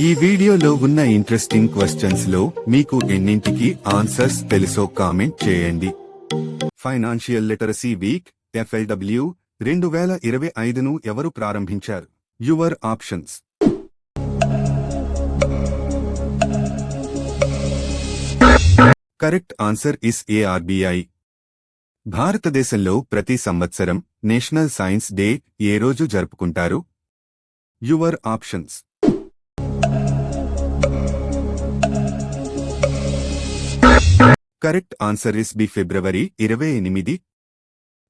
ఈ వీడియోలో ఉన్న ఇంట్రెస్టింగ్ క్వశ్చన్స్ లో మీకు ఎన్నింటికి ఆన్సర్స్ తెలుసో కామెంట్ చేయండి. ఫైనాన్షియల్ లిటరసీ వీక్ FLW 2025ను ఎవరు ప్రారంభించారు? Your options. Correct answer is ARBI. భారతదేశంలో ప్రతి సంవత్సరం నేషనల్ సైన్స్ డే ఏ రోజు జరుపుకుంటారు? Your options. Correct answer is B February 28.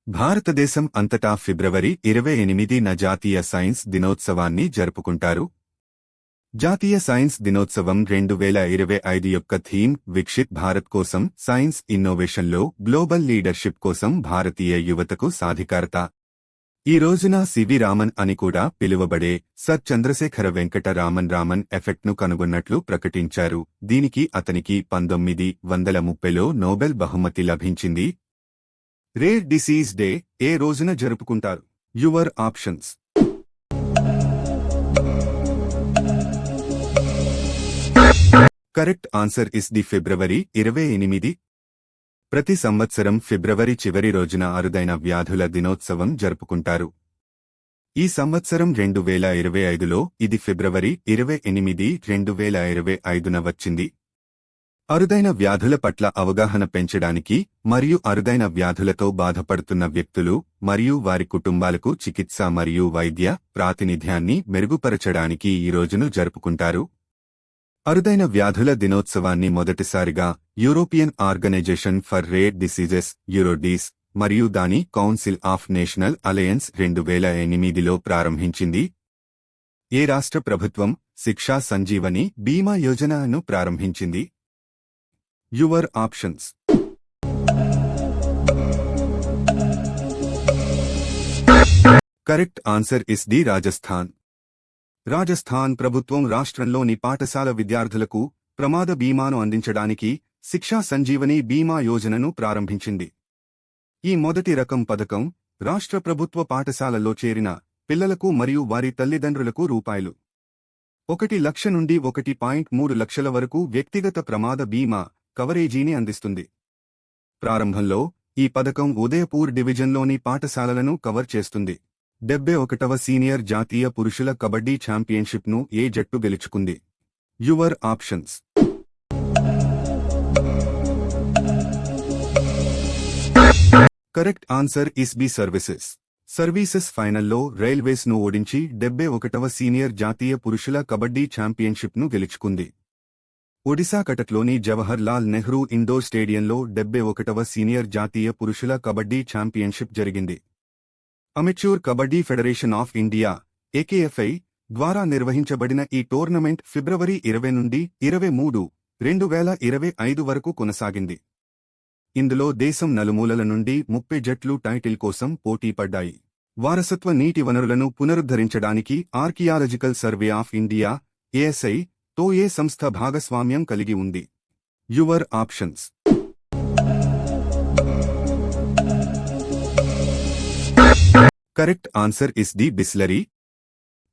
భారతదేశం అంతటా ఫిబ్రవరి 28న జాతీయ సైన్స్ దినోత్సవాన్ని జరుపుకుంటారు. జాతీయ సైన్స్ దినోత్సవం 2025 యొక్క థీమ్ వికసిత్ భారత్ కోసం, సైన్స్ ఇన్నోవేషన్లో గ్లోబల్ లీడర్షిప్ కోసం భారతీయ యువతకు సాధికారత. ఈ రోజున సివి రామన్ అని కూడా పిలువబడే సర్ చంద్రశేఖర వెంకట రామన్ ఎఫెక్ట్ను కనుగొన్నట్లు ప్రకటించారు. దీనికి అతనికి 1930లో నోబెల్ బహుమతి లభించింది. రేర్ డిసీజ్ డే ఏ రోజున జరుపుకుంటారు? Your options. Correct answer is the February 28. ప్రతి సంవత్సరం ఫిబ్రవరి చివరి రోజున అరుదైన వ్యాధుల దినోత్సవం జరుపుకుంటారు. ఈ సంవత్సరం 2025లో ఇది ఫిబ్రవరి 28, 2025న వచ్చింది. అరుదైన వ్యాధుల పట్ల అవగాహన పెంచడానికి మరియు అరుదైన వ్యాధులతో బాధపడుతున్న వ్యక్తులు మరియు వారి కుటుంబాలకు చికిత్స మరియు వైద్య ప్రాతినిధ్యాన్ని మెరుగుపరచడానికి ఈ రోజును జరుపుకుంటారు. అరుదైన వ్యాధుల దినోత్సవాన్ని మొదటిసారిగా European Organisation for Rare Diseases Eurordis మరియు దాని కౌన్సిల్ ఆఫ్ నేషనల్ అలయన్స్ 2008లో ప్రారంభించింది. ఏ రాష్ట్ర ప్రభుత్వం శిక్షా సంజీవని బీమా యోజనను ప్రారంభించింది? Your options. Correct answer is D Rajasthan. Rajasthan ప్రభుత్వం రాష్ట్రంలోని పాఠశాల విద్యార్థులకు ప్రమాద బీమాను అందించడానికి శిక్షా సంజీవని బీమా యోజనను ప్రారంభించింది. ఈ మొదటి రకం పథకం రాష్ట్ర ప్రభుత్వ పాఠశాలల్లో చేరిన పిల్లలకు మరియు వారి తల్లిదండ్రులకు రూ.1 లక్ష నుండి 1.3 లక్షల వరకు వ్యక్తిగత ప్రమాద బీమా కవరేజీని అందిస్తుంది. ప్రారంభంలో ఈ పథకం ఉదయపూర్ డివిజన్లోని పాఠశాలలను కవర్ చేస్తుంది. 71వ సీనియర్ జాతీయ పురుషుల కబడ్డీ ఛాంపియన్షిప్ను ఏ జట్టు గెలుచుకుంది? Your options. Correct answer is B services. Services ఫైనల్లో రైల్వేస్ను ఓడించి 71వ సీనియర్ జాతీయ పురుషుల కబడ్డీ ఛాంపియన్షిప్ను గెలుచుకుంది. ఒడిశా కటక్లోని జవహర్ లాల్ నెహ్రూ ఇండోర్ స్టేడియంలో 71వ సీనియర్ జాతీయ పురుషుల కబడ్డీ ఛాంపియన్షిప్ జరిగింది. Amateur kabaddi federation of India AKFI ద్వారా నిర్వహించబడిన ఈ టోర్నమెంట్ ఫిబ్రవరి 20 నుండి 23, 2025 వరకు కొనసాగింది. ఇందులో దేశం నలుమూలల నుండి 30 జట్లు టైటిల్ కోసం పోటీ పడ్డాయి. వారసత్వ నీటి వనరులను పునరుద్ధరించడానికి archaeological survey of India ASI తో ఏ సంస్థ భాగస్వామ్యం కలిగి ఉంది? Your options. Correct answer is the Bisleri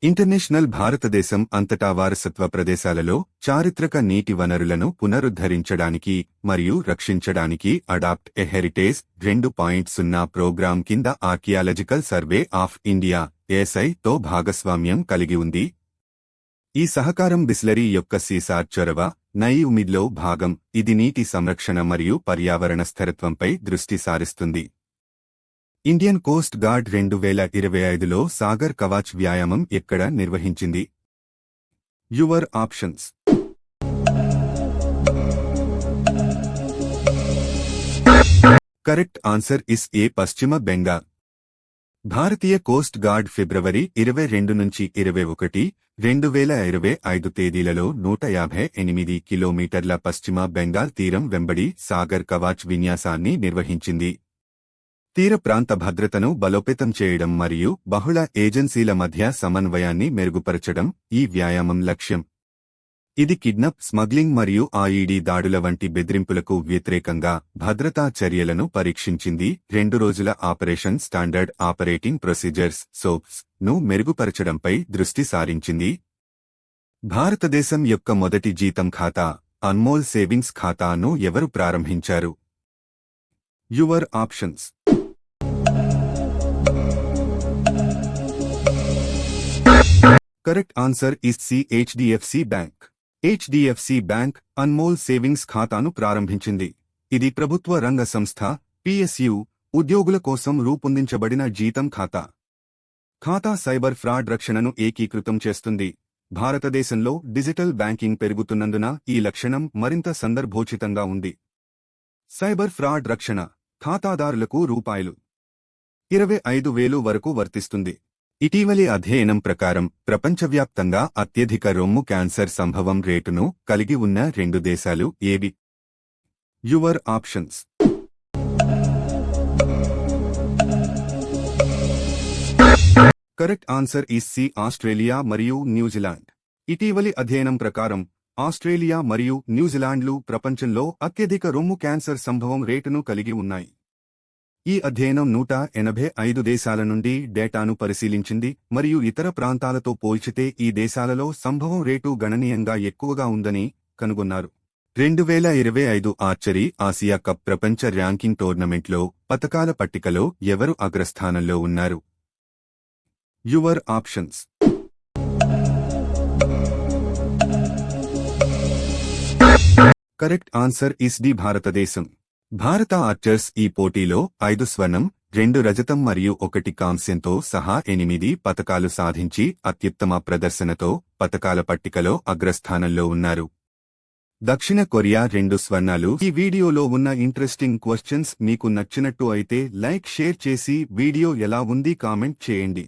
international. భారతదేశం అంతటా వారసత్వ ప్రదేశాలలో చారిత్రక నీటి వనరులను పునరుద్ధరించడానికి మరియు రక్షించడానికి అడాప్ట్ ఎ హెరిటేజ్ 2.0 ప్రోగ్రాం కింద archaeological survey of India ASI తో భాగస్వామ్యం కలిగి ఉంది. ఈ సహకారం బిస్లరీ యొక్క సీసార్ చొరవ నయి ఉమిద్లో భాగం. ఇది నీటి సంరక్షణ మరియు పర్యావరణ స్థిరత్వంపై దృష్టి సారిస్తుంది. ఇండియన్ కోస్ట్ గార్డ్ 2025లో సాగర్ కవాచ్ వ్యాయామం ఎక్కడ నిర్వహించింది? Your options. Correct answer is A పశ్చిమ బెంగాల్. భారతీయ కోస్ట్ గార్డ్ ఫిబ్రవరి 22 నుంచి 21, 2025 తేదీలలో 158 కిలోమీటర్ల పశ్చిమ బెంగాల్ తీరం వెంబడి సాగర్ కవాచ్ విన్యాసాన్ని నిర్వహించింది. తీర ప్రాంత భద్రతను బలోపేతం చేయడం మరియు బహుళ ఏజెన్సీల మధ్య సమన్వయాన్ని మెరుగుపరచడం ఈ వ్యాయామం లక్ష్యం. ఇది కిడ్నాప్, స్మగ్లింగ్ మరియు IED దాడుల వంటి బెదిరింపులకు వ్యతిరేకంగా భద్రతా చర్యలను పరీక్షించింది. 2 రోజుల operation standard operating procedures SOPs ను మెరుగుపరచడంపై దృష్టి సారించింది. భారతదేశం యొక్క మొదటి జీతం ఖాతా అన్మోల్ సేవింగ్స్ ఖాతాను ఎవరు ప్రారంభించారు? Your options. Correct answer is C, HDFC bank. HDFC bank Anmol savings ఖాతాను ప్రారంభించింది. ఇది ప్రభుత్వ రంగ సంస్థ పిఎస్యు ఉద్యోగుల కోసం రూపొందించబడిన జీతం ఖాతా. ఖాతా సైబర్ ఫ్రాడ్ రక్షణను ఏకీకృతం చేస్తుంది. భారతదేశంలో డిజిటల్ బ్యాంకింగ్ పెరుగుతున్నందున ఈ లక్షణం మరింత సందర్భోచితంగా ఉంది. సైబర్ ఫ్రాడ్ రక్షణ ఖాతాదారులకు రూ. 25,000 వరకు వర్తిస్తుంది. ఇటీవలి అధ్యయనం ప్రకారం ప్రపంచవ్యాప్తంగా అత్యధిక రొమ్ము క్యాన్సర్ సంభవం రేటును కలిగి ఉన్న 2 దేశాలు ఏవి? Your options. Correct answer is C, Australia మరియు న్యూజిలాండ్. ఇటీవలి అధ్యయనం ప్రకారం ఆస్ట్రేలియా మరియు న్యూజిలాండ్లు ప్రపంచంలో అత్యధిక రొమ్ము క్యాన్సర్ సంభవం రేటును కలిగి ఉన్నాయి. ఈ అధ్యయనం 185 దేశాల నుండి డేటాను పరిశీలించింది మరియు ఇతర ప్రాంతాలతో పోల్చితే ఈ దేశాలలో సంభవం రేటు గణనీయంగా ఎక్కువగా ఉందని కనుగొన్నారు. 2025 ఆర్చరీ ఆసియా కప్ ప్రపంచ ర్యాంకింగ్ టోర్నమెంట్లో పతకాల పట్టికలో ఎవరు అగ్రస్థానంలో ఉన్నారు? Your options. Correct answer is D, భారతదేశం. భారత ఆర్చర్స్ ఈ పోటీలో 5 స్వర్ణం, 2 రజతం మరియు 1 కాంస్యంతో సహా 8 పతకాలు సాధించి అత్యుత్తమ ప్రదర్శనతో పతకాల పట్టికలో అగ్రస్థానంలో ఉన్నారు. దక్షిణ కొరియా 2 స్వర్ణాలు. ఈ వీడియోలో ఉన్న ఇంట్రెస్టింగ్ క్వశ్చన్స్ మీకు నచ్చినట్టు అయితే లైక్, షేర్ చేసి వీడియో ఎలా ఉంది కామెంట్ చేయండి.